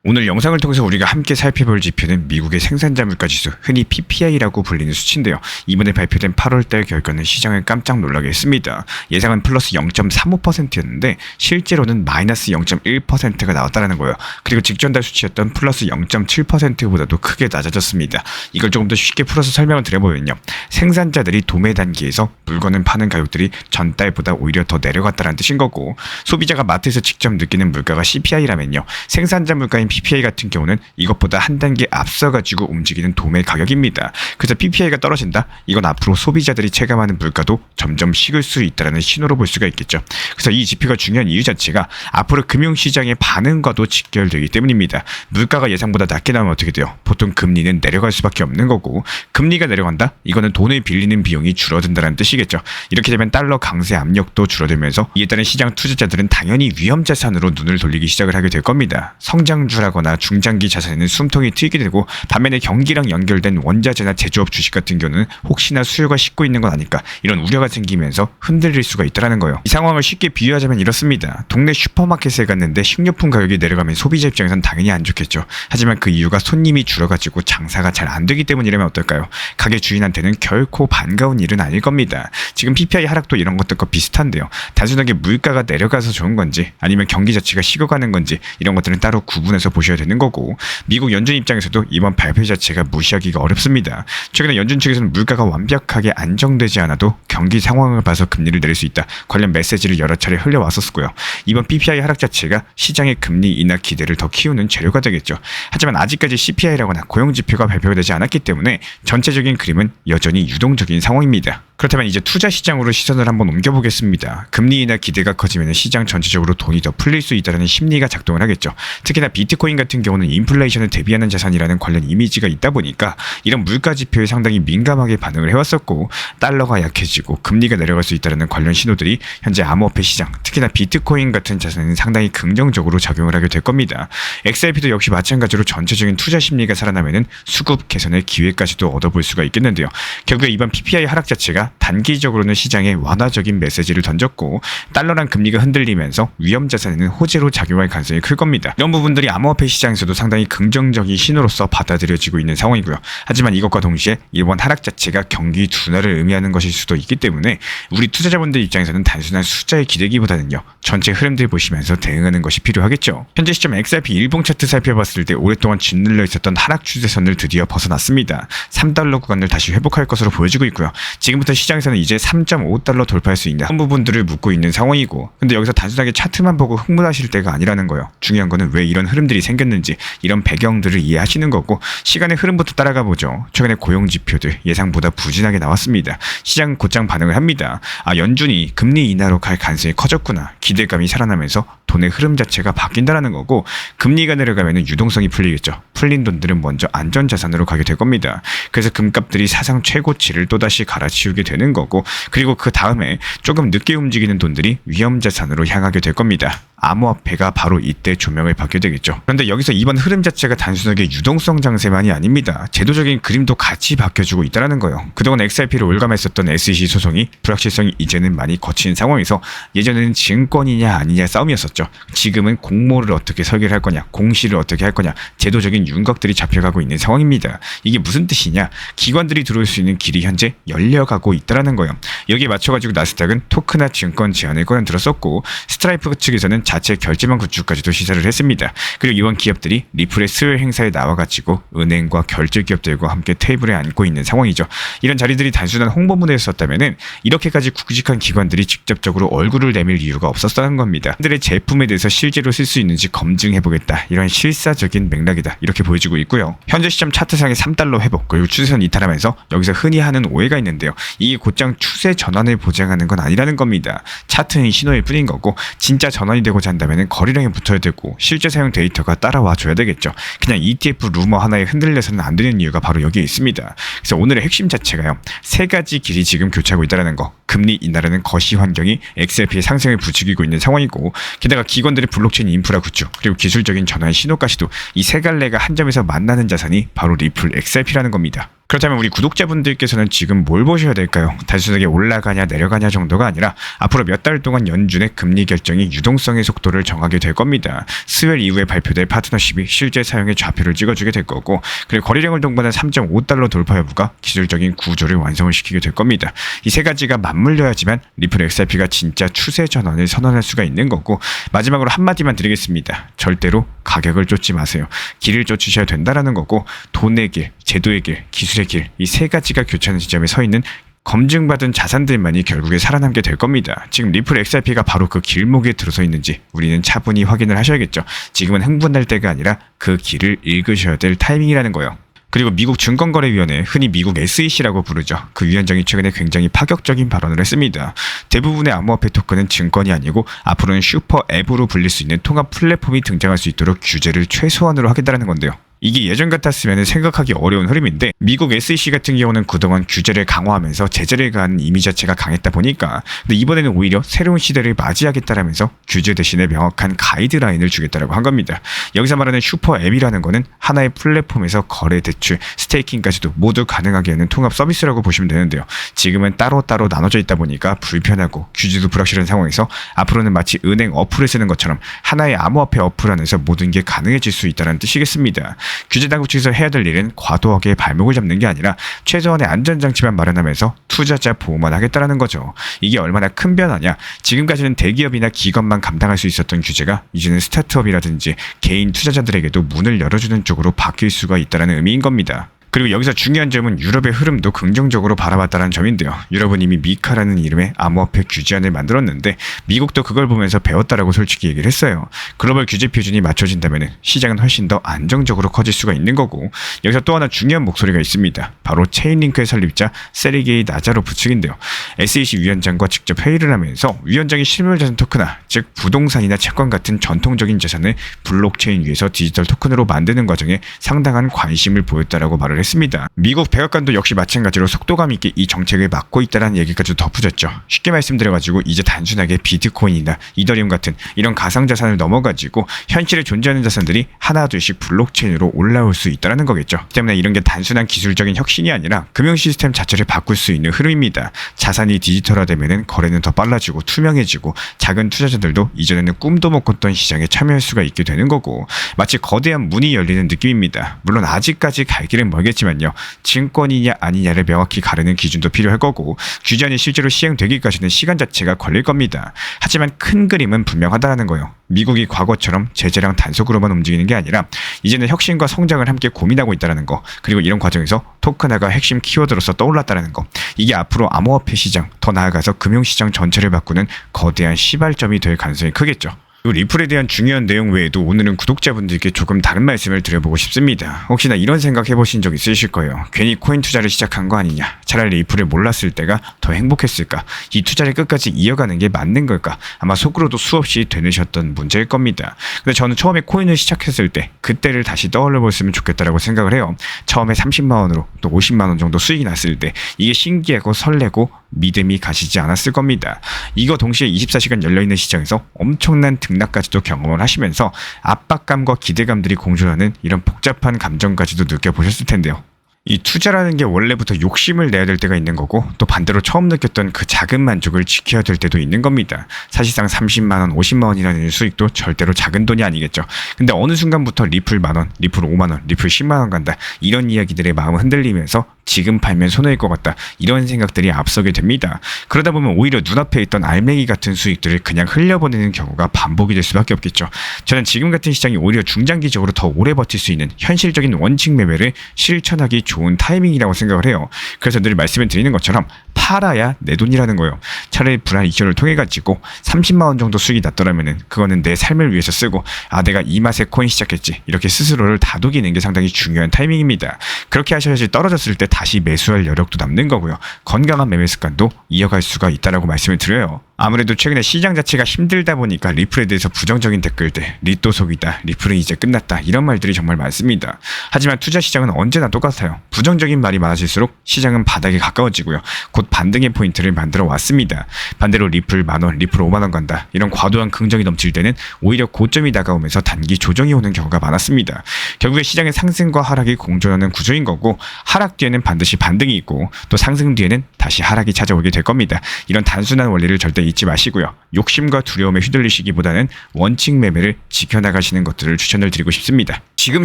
오늘 영상을 통해서 우리가 함께 살펴볼 지표는 미국의 생산자 물가지수, 흔히 PPI라고 불리는 수치인데요. 이번에 발표된 8월달 결과는 시장을 깜짝 놀라게 했습니다. 예상은 플러스 0.35%였는데 실제로는 마이너스 0.1%가 나왔다는 거예요. 그리고 직전 달 수치였던 플러스 0.7%보다도 크게 낮아졌습니다. 이걸 조금 더 쉽게 풀어서 설명을 드려보면요. 생산자들이 도매 단계에서 물건을 파는 가격들이 전달보다 오히려 더 내려갔다는 뜻인 거고, 소비자가 마트에서 직접 느끼는 물가가 CPI라면요. 생산자 물가인 PPI 같은 경우는 이것보다 한 단계 앞서가지고 움직이는 도매 가격입니다. 그래서 PPI가 떨어진다? 이건 앞으로 소비자들이 체감하는 물가도 점점 식을 수 있다는 신호로 볼 수가 있겠죠. 그래서 이 지표가 중요한 이유 자체가 앞으로 금융시장의 반응과도 직결되기 때문입니다. 물가가 예상보다 낮게 나오면 어떻게 돼요? 보통 금리는 내려갈 수밖에 없는 거고, 금리가 내려간다? 이거는 돈을 빌리는 비용이 줄어든다는 뜻이겠죠. 이렇게 되면 달러 강세 압력도 줄어들면서 이에 따른 시장 투자자들은 당연히 위험 자산으로 눈을 돌리기 시작을 하게 될 겁니다. 성장주라거나 중장기 자산에는 숨통이 트이게 되고, 반면에 경기랑 연결된 원자재나 제조업 주식 같은 경우는 혹시나 수요가 식고 있는 건 아닐까, 이런 우려가 생기면서 흔들릴 수가 있다는 거예요. 이 상황을 쉽게 비유하자면 이렇습니다. 동네 슈퍼마켓에 갔는데 식료품 가격이 내려가면 소비자 입장에선 당연히 안 좋겠죠. 하지만 그 이유가 손님이 줄어가지고 장사가 잘 안 되기 때문이라면 어떨까요? 가게 주인한테는 결코 반가운 일은 아닐 겁니다. 지금 PPI 하락도 이런 것들과 비슷한데요. 단순하게 물가가 내려가서 좋은 건지 아니면 경기 자체가 식어가는 건지 이런 것들은 따로 구분해서 보셔야 되는 거고, 미국 연준 입장에서도 이번 발표 자체가 무시하기가 어렵습니다. 최근에 연준 측에서는 물가가 완벽하게 안정되지 않아도 경기 상황을 봐서 금리를 내릴 수 있다, 관련 메시지를 여러 차례 흘려왔었고요. 이번 PPI 하락 자체가 시장의 금리 인하 기대를 더 키우는 재료가 되겠죠. 하지만 아직까지 CPI라거나 고용지표가 발표가 되지 않았기 때문에 전체적인 그림은 여전히 유동적인 상황입니다. 그렇다면 이제 투자 시장으로 시선을 한번 옮겨보겠습니다. 금리 인하 기대가 커지면 시장 전체적으로 돈이 더 풀릴 수 있다는 심리가 작동을 하겠죠. 특히나 비트코인 같은 경우는 인플레이션을 대비하는 자산이라는 관련 이미지가 있다 보니까 이런 물가 지표에 상당히 민감하게 반응을 해왔었고, 달러가 약해지고 금리가 내려갈 수 있다는 관련 신호들이 현재 암호화폐 시장, 특히나 비트코인 같은 자산에는 상당히 긍정적으로 작용을 하게 될 겁니다. XRP도 역시 마찬가지로 전체적인 투자 심리가 살아나면 수급 개선의 기회까지도 얻어볼 수가 있겠는데요. 결국에 이번 PPI 하락 자체가 단기적으로는 시장에 완화적인 메시지를 던졌고, 달러랑 금리가 흔들리면서 위험 자산에는 호재로 작용할 가능성이 클 겁니다. 이런 부분들이 암호화폐 시장에서도 상당히 긍정적인 신호로서 받아들여지고 있는 상황이고요. 하지만 이것과 동시에 이번 하락 자체가 경기 둔화를 의미하는 것일 수도 있기 때문에 우리 투자자분들 입장에서는 단순한 숫자에 기대기보다는요, 전체 흐름들 보시면서 대응하는 것이 필요하겠죠. 현재 시점 XRP 일봉 차트 살펴봤을 때 오랫동안 짓눌려 있었던 하락 추세선을 드디어 벗어났습니다. 3달러 구간을 다시 회복할 것으로 보여지고 있고요. 지금부터 시장에서는 이제 3.5달러 돌파할 수 있는 부분들을 묻고 있는 상황이고, 근데 여기서 단순하게 차트만 보고 흥분하실 때가 아니라는 거예요. 중요한 거는 왜 이런 흐름들이 생겼는지, 이런 배경들을 이해하시는 거고, 시간의 흐름부터 따라가 보죠. 최근에 고용 지표들 예상보다 부진하게 나왔습니다. 시장 곧장 반응을 합니다. 연준이 금리 인하로 갈 가능성이 커졌구나, 기대감이 살아나면서 돈의 흐름 자체가 바뀐다라는 거고, 금리가 내려가면 유동성이 풀리겠죠. 풀린 돈들은 먼저 안전자산으로 가게 될 겁니다. 그래서 금값들이 사상 최고치를 또다시 갈아치우게 되는 거고, 그리고 그 다음에 조금 늦게 움직이는 돈들이 위험자산으로 향하게 될 겁니다. 암호화폐가 바로 이때 조명을 받게 되겠죠. 그런데 여기서 이번 흐름 자체가 단순하게 유동성 장세만이 아닙니다. 제도적인 그림도 같이 바뀌어주고 있다는 거예요. 그동안 XRP를 올감했었던 SEC 소송이 불확실성이 이제는 많이 거친 상황에서, 예전에는 증권이냐 아니냐 싸움이었었죠. 지금은 공모를 어떻게 설계를 할 거냐, 공시를 어떻게 할 거냐, 제도적인 윤곽들이 잡혀가고 있는 상황입니다. 이게 무슨 뜻이냐? 기관들이 들어올 수 있는 길이 현재 열려가고 있다는 거예요. 여기에 맞춰가지고 나스닥은 토크나 증권 제안을 꺼내들었었고, 스트라이프 측에서는 자체 결제망 구축까지도 시사를 했습니다. 그리고 이번 기업들이 리플의 수요일 행사에 나와가지고 은행과 결제 기업들과 함께 테이블에 앉고 있는 상황이죠. 이런 자리들이 단순한 홍보무대였었다면은 이렇게까지 굵직한 기관들이 직접적으로 얼굴을 내밀 이유가 없었다는 겁니다. 그들의 제품에 대해서 실제로 쓸 수 있는지 검증해보겠다, 이런 실사적인 맥락이다, 이렇게 보여지고 있고요. 현재 시점 차트상의 3달러 회복, 그리고 추세선 이탈하면서 여기서 흔히 하는 오해가 있는데요. 이게 곧장 추세 전환을 보장하는 건 아니라는 겁니다. 차트는 신호일 뿐인 거고, 진짜 전환이 되고자 한다면 거래량에 붙어야 되고 실제 사용 데이터가 따라와 줘야 되겠죠. 그냥 ETF 루머 하나에 흔들려서는 안 되는 이유가 바로 여기에 있습니다. 그래서 오늘의 핵심 자체가요, 세 가지 길이 지금 교차하고 있다는 거. 금리 인하라는 거시 환경이 XRP의 상승을 부추기고 있는 상황이고, 게다가 기관들의 블록체인 인프라 구축, 그리고 기술적인 전환 신호까지도, 이 세 갈래가 한 점에서 만나는 자산이 바로 리플 XRP라는 겁니다. 그렇다면 우리 구독자분들께서는 지금 뭘 보셔야 될까요? 단순하게 올라가냐 내려가냐 정도가 아니라 앞으로 몇 달 동안 연준의 금리 결정이 유동성의 속도를 정하게 될 겁니다. 수요일 이후에 발표될 파트너십이 실제 사용의 좌표를 찍어주게 될 거고, 그리고 거래량을 동반한 3.5달러 돌파 여부가 기술적인 구조를 완성을 시키게 될 겁니다. 이 세 가지가 맞물려야지만 리플 XRP가 진짜 추세 전환을 선언할 수가 있는 거고, 마지막으로 한마디만 드리겠습니다. 절대로 가격을 쫓지 마세요. 길을 쫓으셔야 된다라는 거고, 돈의 길, 제도의 길, 기술의 길, 이 세 가지가 교차하는 지점에 서 있는 검증받은 자산들만이 결국에 살아남게 될 겁니다. 지금 리플 XRP가 바로 그 길목에 들어서 있는지 우리는 차분히 확인을 하셔야겠죠. 지금은 흥분할 때가 아니라 그 길을 읽으셔야 될 타이밍이라는 거예요. 그리고 미국 증권거래위원회, 흔히 미국 SEC라고 부르죠. 그 위원장이 최근에 굉장히 파격적인 발언을 했습니다. 대부분의 암호화폐 토큰은 증권이 아니고 앞으로는 슈퍼 앱으로 불릴 수 있는 통합 플랫폼이 등장할 수 있도록 규제를 최소한으로 하겠다는 건데요. 이게 예전 같았으면 생각하기 어려운 흐름인데, 미국 SEC 같은 경우는 그동안 규제를 강화하면서 제재를 가하는 이미 자체가 강했다 보니까, 근데 이번에는 오히려 새로운 시대를 맞이하겠다라면서 규제 대신에 명확한 가이드라인을 주겠다라고 한 겁니다. 여기서 말하는 슈퍼 앱이라는 거는 하나의 플랫폼에서 거래, 대출, 스테이킹까지도 모두 가능하게 하는 통합 서비스라고 보시면 되는데요. 지금은 따로따로 나눠져 있다 보니까 불편하고 규제도 불확실한 상황에서 앞으로는 마치 은행 어플을 쓰는 것처럼 하나의 암호화폐 어플 안에서 모든 게 가능해질 수 있다는 뜻이겠습니다. 규제 당국 측에서 해야 될 일은 과도하게 발목을 잡는 게 아니라 최소한의 안전장치만 마련하면서 투자자 보호만 하겠다는 거죠. 이게 얼마나 큰 변화냐. 지금까지는 대기업이나 기관만 감당할 수 있었던 규제가 이제는 스타트업이라든지 개인 투자자들에게도 문을 열어주는 쪽으로 바뀔 수가 있다는 의미인 겁니다. 그리고 여기서 중요한 점은 유럽의 흐름도 긍정적으로 바라봤다는 점인데요. 유럽은 이미 미카라는 이름의 암호화폐 규제안을 만들었는데 미국도 그걸 보면서 배웠다라고 솔직히 얘기를 했어요. 글로벌 규제 표준이 맞춰진다면 시장은 훨씬 더 안정적으로 커질 수가 있는 거고, 여기서 또 하나 중요한 목소리가 있습니다. 바로 체인링크의 설립자 세르게이 나자로프 측인데요. SEC 위원장과 직접 회의를 하면서 위원장이 실물자산 토큰화, 즉 부동산이나 채권 같은 전통적인 자산을 블록체인 위에서 디지털 토큰으로 만드는 과정에 상당한 관심을 보였다라고 말을 했습니다. 미국 백악관도 역시 마찬가지로 속도감 있게 이 정책을 맡고 있다는 얘기까지 덧붙였죠. 쉽게 말씀드려가지고 이제 단순하게 비트코인이나 이더리움 같은 이런 가상자산을 넘어가지고 현실에 존재하는 자산들이 하나둘씩 블록체인으로 올라올 수 있다는 거겠죠. 때문에 이런 게 단순한 기술적인 혁신이 아니라 금융 시스템 자체를 바꿀 수 있는 흐름입니다. 자산이 디지털화되면 거래는 더 빨라지고 투명해지고 작은 투자자들도 이전에는 꿈도 못 꿨던 시장에 참여할 수가 있게 되는 거고, 마치 거대한 문이 열리는 느낌입니다. 물론 아직까지 갈 길은 멀겠지만요. 증권이냐 아니냐를 명확히 가르는 기준도 필요할 거고, 규제안이 실제로 시행되기까지는 시간 자체가 걸릴 겁니다. 하지만 큰 그림은 분명하다는 거예요. 미국이 과거처럼 제재랑 단속으로만 움직이는 게 아니라 이제는 혁신과 성장을 함께 고민하고 있다는 거, 그리고 이런 과정에서 토큰화가 핵심 키워드로서 떠올랐다는 거, 이게 앞으로 암호화폐 시장, 더 나아가서 금융시장 전체를 바꾸는 거대한 시발점이 될 가능성이 크겠죠. 그리고 리플에 대한 중요한 내용 외에도 오늘은 구독자분들께 조금 다른 말씀을 드려보고 싶습니다. 혹시나 이런 생각 해보신 적 있으실 거예요. 괜히 코인 투자를 시작한 거 아니냐, 차라리 리플을 몰랐을 때가 더 행복했을까, 이 투자를 끝까지 이어가는 게 맞는 걸까, 아마 속으로도 수없이 되뇌셨던 문제일 겁니다. 근데 저는 처음에 코인을 시작했을 때 그때를 다시 떠올려 봤으면 좋겠다라고 생각을 해요. 처음에 30만원으로 또 50만원 정도 수익이 났을 때 이게 신기하고 설레고 믿음이 가시지 않았을 겁니다. 이거 동시에 24시간 열려있는 시장에서 엄청난 등락까지도 경험을 하시면서 압박감과 기대감들이 공존하는 이런 복잡한 감정까지도 느껴보셨을 텐데요. 이 투자라는 게 원래부터 욕심을 내야 될 때가 있는 거고, 또 반대로 처음 느꼈던 그 작은 만족을 지켜야 될 때도 있는 겁니다. 사실상 30만원, 50만원이라는 수익도 절대로 작은 돈이 아니겠죠. 근데 어느 순간부터 리플 만원, 리플 5만원, 리플 10만원 간다, 이런 이야기들의 마음을 흔들리면서 지금 팔면 손해일 것 같다, 이런 생각들이 앞서게 됩니다. 그러다 보면 오히려 눈앞에 있던 알맹이 같은 수익들을 그냥 흘려보내는 경우가 반복이 될 수밖에 없겠죠. 저는 지금 같은 시장이 오히려 중장기적으로 더 오래 버틸 수 있는 현실적인 원칙 매매를 실천하기 좋은 타이밍이라고 생각을 해요. 그래서 늘 말씀을 드리는 것처럼 팔아야 내 돈이라는 거예요. 차라리 불안 이전을 통해 가지고 30만원 정도 수익이 났더라면은 그거는 내 삶을 위해서 쓰고, 아 내가 이 맛에 코인 시작했지, 이렇게 스스로를 다독이는 게 상당히 중요한 타이밍입니다. 그렇게 하셔야지 떨어졌을 때 다시 매수할 여력도 남는 거고요. 건강한 매매 습관도 이어갈 수가 있다라고 말씀을 드려요. 아무래도 최근에 시장 자체가 힘들다 보니까 리플에 대해서 부정적인 댓글들, 리또 속이다, 리플은 이제 끝났다, 이런 말들이 정말 많습니다. 하지만 투자 시장은 언제나 똑같아요. 부정적인 말이 많아질수록 시장은 바닥에 가까워지고요. 곧 반등의 포인트를 만들어 왔습니다. 반대로 리플 만원, 리플 5만원 간다, 이런 과도한 긍정이 넘칠 때는 오히려 고점이 다가오면서 단기 조정이 오는 경우가 많았습니다. 결국에 시장의 상승과 하락이 공존하는 구조인 거고, 하락 뒤에는 반드시 반등이 있고 또 상승 뒤에는 다시 하락이 찾아오게 될 겁니다. 이런 단순한 원리를 절대 잊지 마시고요. 욕심과 두려움에 휘둘리시기보다는 원칙 매매를 지켜나가시는 것들을 추천을 드리고 싶습니다. 지금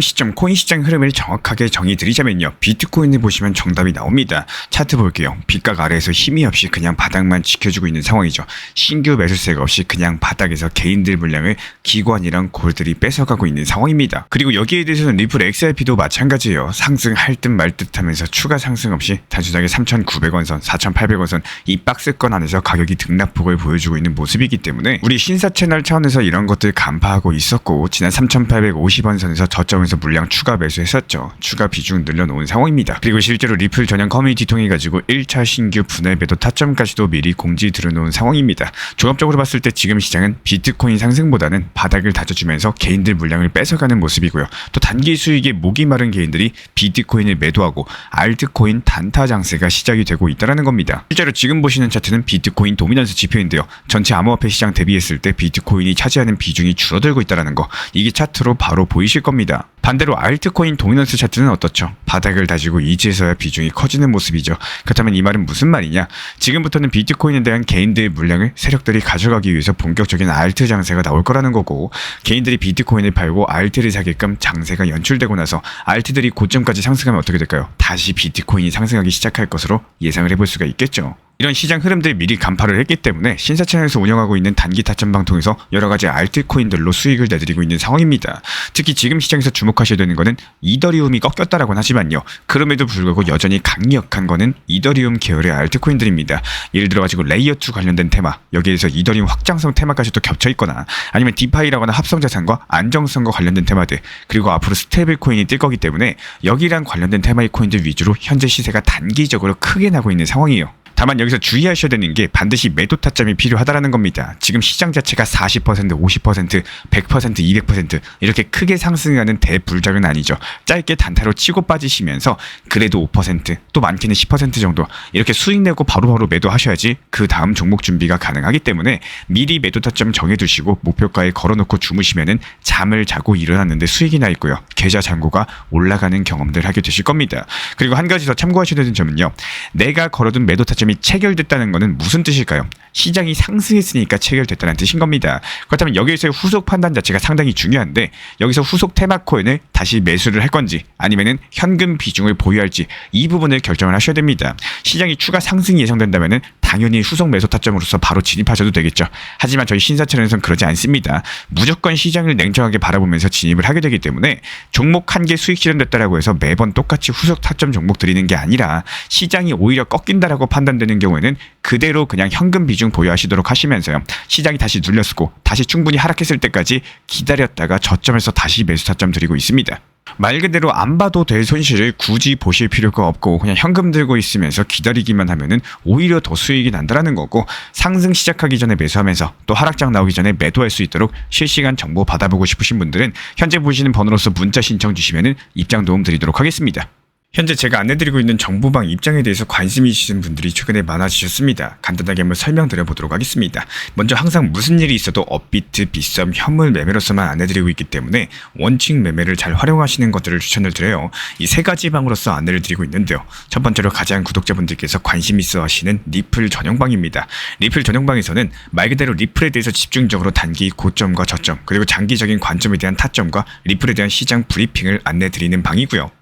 시점 코인 시장 흐름을 정확하게 정의드리자면요, 비트코인을 보시면 정답이 나옵니다. 차트 볼게요. 빗각 아래에서 힘이 없이 그냥 바닥만 지켜주고 있는 상황이죠. 신규 매수세가 없이 그냥 바닥에서 개인들 물량을 기관이랑 골들이 뺏어가고 있는 상황입니다. 그리고 여기에 대해서는 리플 XRP도 마찬가지예요. 상승할 듯 말 듯 하면서 추가 상승 없이 단순하게 3,900원 선, 4,800원 선 이 박스권 안에서 가격이 등락폭을 보여주고 있는 모습이기 때문에 우리 신사 채널 차원에서 이런 것들 간파하고 있었고, 지난 3,850원 선에서 저점에서 물량 추가 매수했었죠. 추가 비중 늘려놓은 상황입니다. 그리고 실제로 리플 전용 커뮤니티 통해 가지고 1차 신규 분할 매도 타점까지도 미리 공지 들어놓은 상황입니다. 종합적으로 봤을 때 지금 시장은 비트코인 상승보다는 바닥을 다져주면서 개인들 물량을 뺏어가는 모습이고요. 또 단기 수익에 목이 마른 개인들이 비트코인을 매도하고 알트코인 단타 장세가 시작이 되고 있다는 겁니다. 실제로 지금 보시는 차트는 비트코인 도미넌스 지표인데요. 전체 암호화폐 시장 대비했을 때 비트코인이 차지하는 비중이 줄어들고 있다는 거, 이게 차트로 바로 보이실 겁니다. 반대로 알트코인 도미넌스 차트는 어떻죠? 바닥을 다지고 이제서야 비중이 커지는 모습이죠. 그렇다면 이 말은 무슨 말이냐? 지금부터는 비트코인에 대한 개인들의 물량을 세력들이 가져가기 위해서 본격적인 알트 장세가 나올 거라는 거고, 개인들이 비트코인을 팔고 알트를 사게끔 장세가 연출되고 나서 알트들이 고점까지 상승하면 어떻게 될까요? 다시 비트코인이 상승하기 시작할 것으로 예상을 해볼 수가 있겠죠. 이런 시장 흐름들을 미리 간파를 했기 때문에 신사 채널에서 운영하고 있는 단기 타점 방통에서 여러가지 알트코인들로 수익을 내드리고 있는 상황입니다. 특히 지금 시장에서 주목하셔야 되는 거는 이더리움이 꺾였다라고는 하지만요, 그럼에도 불구하고 여전히 강력한 거는 이더리움 계열의 알트코인들입니다. 예를 들어가지고 레이어2 관련된 테마, 여기에서 이더리움 확장성 테마까지 또 겹쳐있거나 아니면 디파이라거나 합성자산과 안정성과 관련된 테마들, 그리고 앞으로 스테이블 코인이 뜰 거기 때문에 여기랑 관련된 테마의 코인들 위주로 현재 시세가 단기적으로 크게 나고 있는 상황이에요. 다만 여기서 주의하셔야 되는 게 반드시 매도 타점이 필요하다는 겁니다. 지금 시장 자체가 40%, 50%, 100%, 200% 이렇게 크게 상승하는 대불장은 아니죠. 짧게 단타로 치고 빠지시면서 그래도 5%, 또 많게는 10% 정도 이렇게 수익 내고 바로바로 매도하셔야지 그 다음 종목 준비가 가능하기 때문에 미리 매도 타점 정해두시고 목표가에 걸어놓고 주무시면은 잠을 자고 일어났는데 수익이 나 있고요. 계좌 잔고가 올라가는 경험들 하게 되실 겁니다. 그리고 한 가지 더 참고하셔야 되는 점은요, 내가 걸어둔 매도 타점 이 체결됐다는 것은 무슨 뜻일까요? 시장이 상승했으니까 체결됐다는 뜻인 겁니다. 그렇다면 여기에서의 후속 판단 자체가 상당히 중요한데, 여기서 후속 테마 코인을 다시 매수를 할 건지 아니면은 현금 비중을 보유할지 이 부분을 결정을 하셔야 됩니다. 시장이 추가 상승이 예상된다면은 당연히 후속 매수 타점으로서 바로 진입하셔도 되겠죠. 하지만 저희 신사채널에서는 그러지 않습니다. 무조건 시장을 냉정하게 바라보면서 진입을 하게 되기 때문에 종목 한 개 수익 실현됐다라고 해서 매번 똑같이 후속 타점 종목 드리는 게 아니라, 시장이 오히려 꺾인다라고 판단되는 경우에는 그대로 그냥 현금 비중 보유하시도록 하시면서요, 시장이 다시 눌렸고 다시 충분히 하락했을 때까지 기다렸다가 저점에서 다시 매수 타점 드리고 있습니다. 말 그대로 안 봐도 될 손실을 굳이 보실 필요가 없고 그냥 현금 들고 있으면서 기다리기만 하면은 오히려 더 수익이 난다라는 거고, 상승 시작하기 전에 매수하면서 또 하락장 나오기 전에 매도할 수 있도록 실시간 정보 받아보고 싶으신 분들은 현재 보시는 번호로서 문자 신청 주시면은 입장 도움 드리도록 하겠습니다. 현재 제가 안내드리고 있는 정보방 입장에 대해서 관심이 있으신 분들이 최근에 많아지셨습니다. 간단하게 한번 설명드려보도록 하겠습니다. 먼저 항상 무슨 일이 있어도 업비트, 빗썸, 현물 매매로서만 안내드리고 있기 때문에 원칙 매매를 잘 활용하시는 것들을 추천을 드려요. 이 세 가지 방으로서 안내를 드리고 있는데요. 첫 번째로 가장 구독자분들께서 관심 있어 하시는 리플 전용방입니다. 리플 전용방에서는 말 그대로 리플에 대해서 집중적으로 단기 고점과 저점, 그리고 장기적인 관점에 대한 타점과 리플에 대한 시장 브리핑을 안내드리는 방이고요.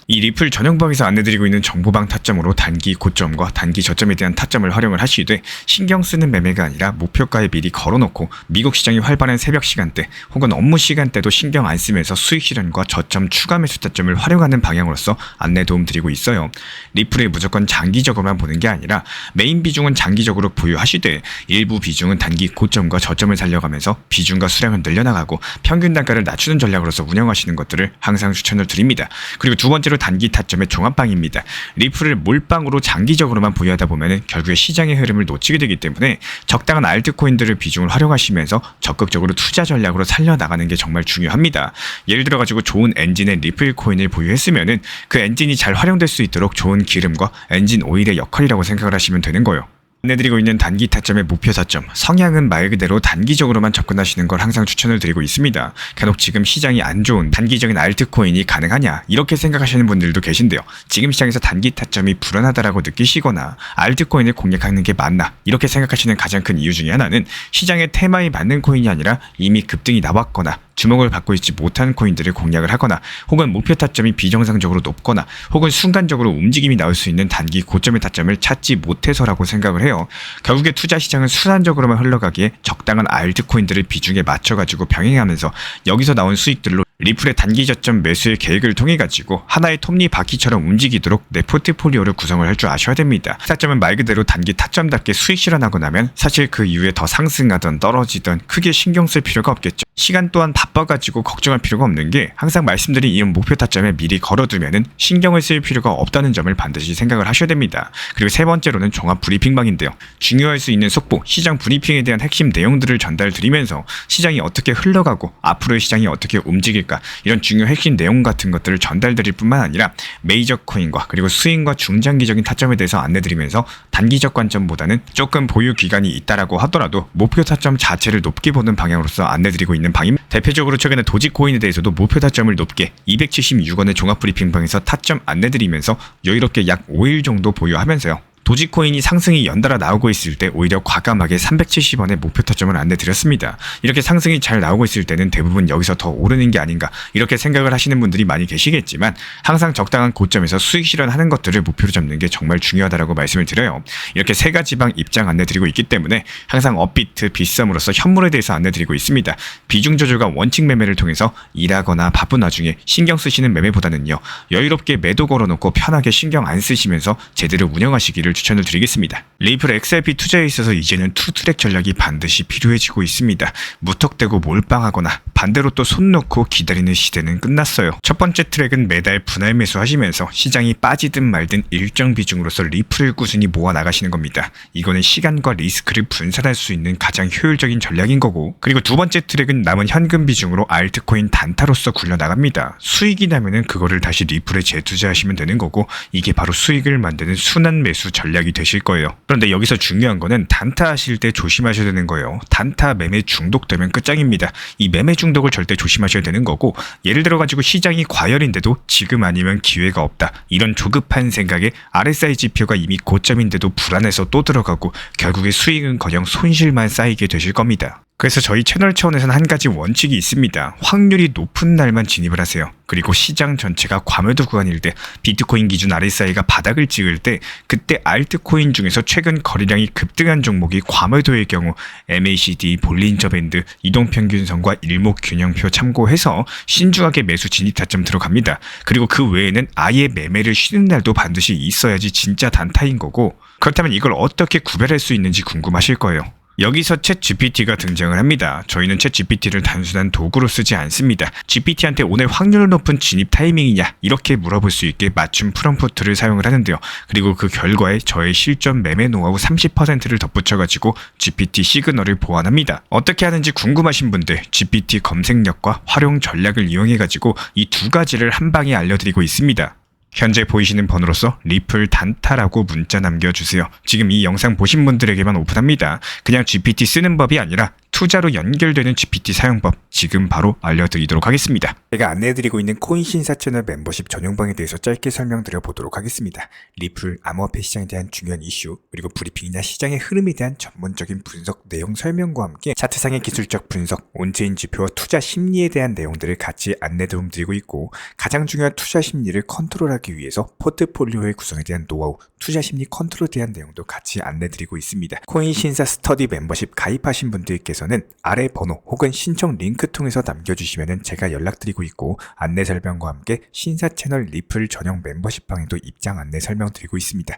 이 리플 전용방에서 안내드리고 있는 정보방 타점으로 단기 고점과 단기 저점에 대한 타점을 활용을 하시되, 신경 쓰는 매매가 아니라 목표가에 미리 걸어놓고 미국 시장이 활발한 새벽 시간대 혹은 업무 시간대도 신경 안 쓰면서 수익 실현과 저점 추가 매수 타점을 활용하는 방향으로서 안내 도움 드리고 있어요. 리플을 무조건 장기적으로만 보는 게 아니라 메인 비중은 장기적으로 보유하시되 일부 비중은 단기 고점과 저점을 살려가면서 비중과 수량을 늘려나가고 평균 단가를 낮추는 전략으로서 운영하시는 것들을 항상 추천을 드립니다. 그리고 두 번째로 단기 타점의 종합방입니다. 리플을 몰빵으로 장기적으로만 보유하다 보면 결국에 시장의 흐름을 놓치게 되기 때문에 적당한 알트코인들을 비중을 활용하시면서 적극적으로 투자 전략으로 살려나가는 게 정말 중요합니다. 예를 들어가지고 좋은 엔진의 리플 코인을 보유했으면은 그 엔진이 잘 활용될 수 있도록 좋은 기름과 엔진 오일의 역할이라고 생각을 하시면 되는 거예요. 안내드리고 있는 단기 타점의 목표 타점, 성향은 말 그대로 단기적으로만 접근하시는 걸 항상 추천을 드리고 있습니다. 간혹 지금 시장이 안 좋은 단기적인 알트코인이 가능하냐 이렇게 생각하시는 분들도 계신데요. 지금 시장에서 단기 타점이 불안하다라고 느끼시거나 알트코인을 공략하는 게 맞나 이렇게 생각하시는 가장 큰 이유 중에 하나는 시장의 테마에 맞는 코인이 아니라 이미 급등이 나왔거나 주목을 받고 있지 못한 코인들을 공략을 하거나 혹은 목표 타점이 비정상적으로 높거나 혹은 순간적으로 움직임이 나올 수 있는 단기 고점의 타점을 찾지 못해서라고 생각을 해요. 결국에 투자 시장은 순환적으로만 흘러가기에 적당한 알트코인들을 비중에 맞춰가지고 병행하면서 여기서 나온 수익들로 리플의 단기 저점 매수의 계획을 통해 가지고 하나의 톱니바퀴처럼 움직이도록 내 포트폴리오를 구성을 할 줄 아셔야 됩니다. 타점은 말 그대로 단기 타점답게 수익 실현하고 나면 사실 그 이후에 더 상승하던 떨어지던 크게 신경 쓸 필요가 없겠죠. 시간 또한 바빠가지고 걱정할 필요가 없는 게 항상 말씀드린 이런 목표 타점에 미리 걸어두면은 신경을 쓸 필요가 없다는 점을 반드시 생각을 하셔야 됩니다. 그리고 세 번째로는 종합 브리핑방인데요. 중요할 수 있는 속보, 시장 브리핑에 대한 핵심 내용들을 전달드리면서 시장이 어떻게 흘러가고 앞으로의 시장이 어떻게 움직일까 이런 중요 핵심 내용 같은 것들을 전달드릴 뿐만 아니라 메이저 코인과 그리고 스윙과 중장기적인 타점에 대해서 안내드리면서 단기적 관점보다는 조금 보유 기간이 있다라고 하더라도 목표 타점 자체를 높게 보는 방향으로서 안내드리고 있는 방입니다. 대표적으로 최근에 도지코인에 대해서도 목표 타점을 높게 276원의 종합 브리핑방에서 타점 안내드리면서 여유롭게 약 5일 정도 보유하면서요. 도지코인이 상승이 연달아 나오고 있을 때 오히려 과감하게 370원의 목표 타점을 안내드렸습니다. 이렇게 상승이 잘 나오고 있을 때는 대부분 여기서 더 오르는 게 아닌가 이렇게 생각을 하시는 분들이 많이 계시겠지만 항상 적당한 고점에서 수익 실현하는 것들을 목표로 잡는 게 정말 중요하다고 말씀을 드려요. 이렇게 세 가지 방 입장 안내드리고 있기 때문에 항상 업비트, 빗썸으로서 현물에 대해서 안내드리고 있습니다. 비중 조절과 원칙 매매를 통해서 일하거나 바쁜 와중에 신경 쓰시는 매매보다는요. 여유롭게 매도 걸어놓고 편하게 신경 안 쓰시면서 제대로 운영하시기를 추천을 드리겠습니다. 리플 XRP 투자에 있어서 이제는 투트랙 전략이 반드시 필요해지고 있습니다. 무턱대고 몰빵하거나 반대로 또 손 놓고 기다리는 시대는 끝났어요. 첫 번째 트랙은 매달 분할 매수하시면서 시장이 빠지든 말든 일정 비중으로서 리플을 꾸준히 모아 나가시는 겁니다. 이거는 시간과 리스크를 분산할 수 있는 가장 효율적인 전략인 거고, 그리고 두 번째 트랙은 남은 현금 비중으로 알트코인 단타로서 굴려나갑니다. 수익이 나면은 그거를 다시 리플에 재투자하시면 되는 거고, 이게 바로 수익을 만드는 순환 매수 전략이 되실 거예요. 그런데 여기서 중요한 거는 단타 하실 때 조심하셔야 되는 거예요. 단타 매매 중독되면 끝장입니다. 이 매매 중독을 절대 조심하셔야 되는 거고, 예를 들어 가지고 시장이 과열인데도 지금 아니면 기회가 없다, 이런 조급한 생각에 RSI 지표가 이미 고점인데도 불안해서 또 들어가고 결국에 수익은커녕 손실만 쌓이게 되실 겁니다. 그래서 저희 채널 차원에서는 한 가지 원칙이 있습니다. 확률이 높은 날만 진입을 하세요. 그리고 시장 전체가 과매도 구간일 때, 비트코인 기준 RSI가 바닥을 찍을 때, 그때 알트코인 중에서 최근 거래량이 급등한 종목이 과매도의 경우 MACD, 볼린저 밴드, 이동평균선과 일목균형표 참고해서 신중하게 매수 진입 타점 들어갑니다. 그리고 그 외에는 아예 매매를 쉬는 날도 반드시 있어야지 진짜 단타인 거고, 그렇다면 이걸 어떻게 구별할 수 있는지 궁금하실 거예요. 여기서 챗 GPT가 등장을 합니다. 저희는 챗 GPT를 단순한 도구로 쓰지 않습니다. GPT한테 오늘 확률 높은 진입 타이밍이냐 이렇게 물어볼 수 있게 맞춤 프롬프트를 사용을 하는데요. 그리고 그 결과에 저의 실전 매매 노하우 30%를 덧붙여가지고 GPT 시그널을 보완합니다. 어떻게 하는지 궁금하신 분들 GPT 검색력과 활용 전략을 이용해가지고 이 두 가지를 한 방에 알려드리고 있습니다. 현재 보이시는 번호로서 리플 단타라고 문자 남겨주세요. 지금 이 영상 보신 분들에게만 오픈합니다. 그냥 GPT 쓰는 법이 아니라 투자로 연결되는 GPT 사용법 지금 바로 알려드리도록 하겠습니다. 제가 안내해드리고 있는 코인 신사 채널 멤버십 전용방에 대해서 짧게 설명드려 보도록 하겠습니다. 리플, 암호화폐 시장에 대한 중요한 이슈, 그리고 브리핑이나 시장의 흐름에 대한 전문적인 분석 내용 설명과 함께 차트상의 기술적 분석, 온체인 지표와 투자 심리에 대한 내용들을 같이 안내 도움 드리고 있고, 가장 중요한 투자 심리를 컨트롤하기 위해서 포트폴리오의 구성에 대한 노하우, 투자 심리 컨트롤에 대한 내용도 같이 안내드리고 있습니다. 코인 신사 스터디 멤버십 가입하신 분들께서는 아래 번호 혹은 신청 링크 통해서 남겨주시면 제가 연락드리고 있고, 안내 설명과 함께 신사 채널 리플 전용 멤버십 방에도 입장 안내 설명드리고 있습니다.